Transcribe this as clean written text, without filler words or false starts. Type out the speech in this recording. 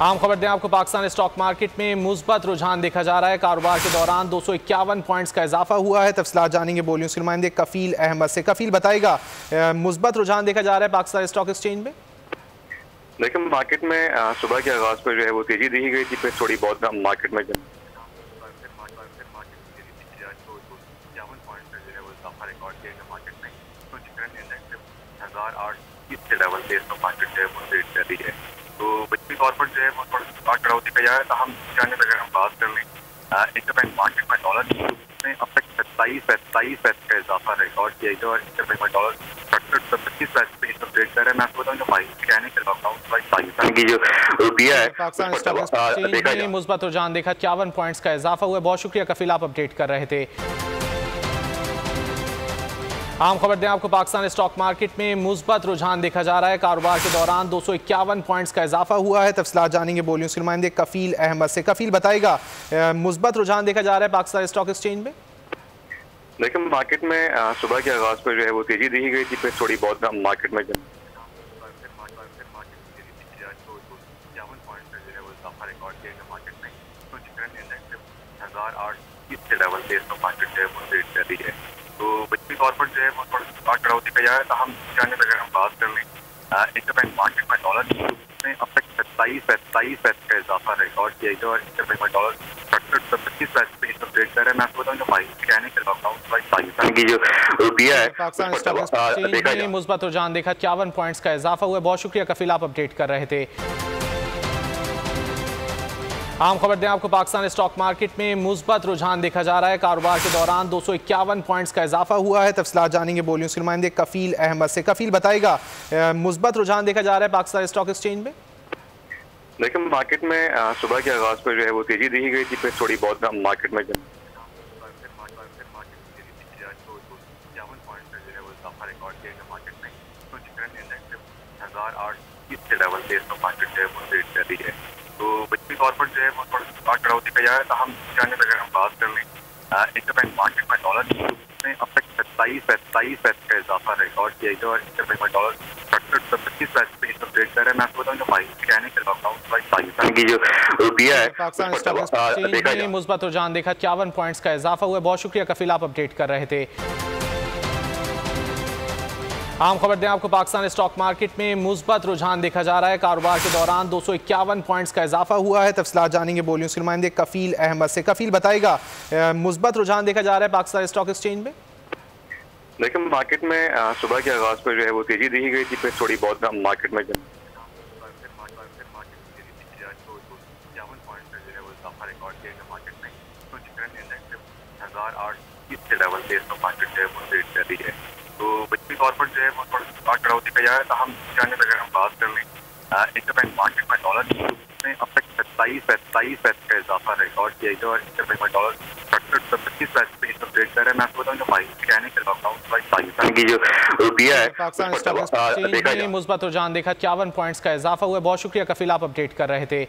आम खबर दें आपको, पाकिस्तान स्टॉक मार्केट में मुस्बत रुझान देखा जा रहा है। कारोबार के दौरान 251 पॉइंट्स का इजाफा हुआ है। तफसीलात जानेंगे बोलियों के नुमाइंदे कफील अहमद से। कफील बताएगा, मुस्बत रुझान देखा जा रहा है पाकिस्तान स्टॉक एक्सचेंज में। लेकिन मार्केट में सुबह के आगाज पर जो है वो तेजी दी गई थी, फिर थोड़ी बहुत मार्केट में लेवल पे इसको मार्केट जो है वो ट्रेड कर रही है। तो बच्ची तौर पर जो है वो थोड़ा चढ़ाव दिखा जाए तो हम जाने अगर हम बात कर लें इंटरबैंक मार्केट में डॉलर में अब तक 27 का इजाफा रिकॉर्ड किया गया और इंटरबैंक में डॉलर 25 पे इसको ट्रेड कर रहा है। मैं आपको बताऊँ जो कहने के पाकिस्तान की जो रुपया है पाकिस्तान स्टॉक एक्सचेंज में मुस्बत रुझान देखा, 51 पॉइंट्स का इजाफा हुआ। बहुत शुक्रिया कफील, आप अपडेट कर रहे थे। आम खबर दें आपको, पाकिस्तान स्टॉक मार्केट में मुस्बत रुझान देखा जा रहा है। कारोबार के दौरान 251 पॉइंट्स का इजाफा हुआ है। तफसीलात जानेंगे बोलियों के नुमाइंदे कफील अहमद से। कफील बताएगा, मुस्बत रुझान देखा जा रहा है पाकिस्तान स्टॉक एक्सचेंज में। लेकिन मार्केट में सुबह के आगाज पर जो है वो तेजी दी गई थी, फिर थोड़ी बहुत मार्केट में लेवल पे इसको मार्केट जो है वो ट्रेड कर रही है। तो बच्ची तौर पर जो है वो थोड़ा चढ़ाव दिखा जाए तो हम जाने अगर हम बात कर लें इंटरबैंक मार्केट में डॉलर में अब तक 27 का इजाफा रिकॉर्ड किया गया और इंटरबैंक में डॉलर 25 पे इसको ट्रेड कर रहा है। मैं आपको बताऊँ जो कहने के पाकिस्तान की जो रुपया है पाकिस्तान स्टॉक एक्सचेंज में मुस्बत रुझान देखा, 51 पॉइंट्स का इजाफा हुआ। बहुत शुक्रिया कफील, आप अपडेट कर रहे थे। आम खबर दें आपको, पाकिस्तान स्टॉक मार्केट में मुस्बत रुझान देखा जा रहा है। कारोबार के दौरान 251 पॉइंट्स का इजाफा हुआ है। तफसीलात जानेंगे बोलियों के नुमाइंदे कफील अहमद से। कफील बताएगा, मुस्बत रुझान देखा जा रहा है पाकिस्तान स्टॉक एक्सचेंज में। लेकिन मार्केट में सुबह के आगाज पर जो है वो तेजी दी गई थी, फिर थोड़ी बहुत मार्केट में लेवल पे इसको मार्केट जो है वो ट्रेड कर रही है। तो बच्ची तौर पर जो है वो थोड़ा चढ़ाव दिखा जाए तो हम जाने अगर हम बात कर लें इंटरबैंक मार्केट में डॉलर में अब तक 27 का इजाफा रिकॉर्ड किया गया और इंटरबैंक में डॉलर 25 पे इसको ट्रेड कर रहा है। मैं आपको बताऊँ जो कहने के पाकिस्तान की जो रुपया है पाकिस्तान स्टॉक एक्सचेंज में मुस्बत रुझान देखा, 51 पॉइंट्स का इजाफा हुआ। बहुत शुक्रिया कफील, आप अपडेट कर रहे थे। आम खबर दें आपको, पाकिस्तान स्टॉक मार्केट में मुस्बत रुझान देखा जा रहा है। कारोबार के दौरान 251 पॉइंट्स का इजाफा हुआ है। तफसीलात जानेंगे बोलियों के नुमाइंदे कफील अहमद से। कफील बताएगा, मुस्बत रुझान देखा जा रहा है पाकिस्तान स्टॉक एक्सचेंज में। लेकिन मार्केट में सुबह के आगाज पर जो है वो तेजी दी गई थी, फिर थोड़ी बहुत मार्केट में लेवल पे इसको मार्केट जो है वो ट्रेड कर रही है। तो बच्ची तौर पर जो है वो थोड़ा चढ़ाव दिखा जाए तो हम जाने अगर हम बात कर लें इंटरबैंक मार्केट में डॉलर में अब तक 27 का इजाफा रिकॉर्ड किया गया और इंटरबैंक में डॉलर 25 पे इसको ट्रेड कर रहा है। मैं आपको बताऊँ जो कहने के पाकिस्तान की जो रुपया है पाकिस्तान स्टॉक एक्सचेंज में मुस्बत रुझान देखा, 51 पॉइंट्स का इजाफा हुआ। बहुत शुक्रिया कफील, आप अपडेट कर रहे थे।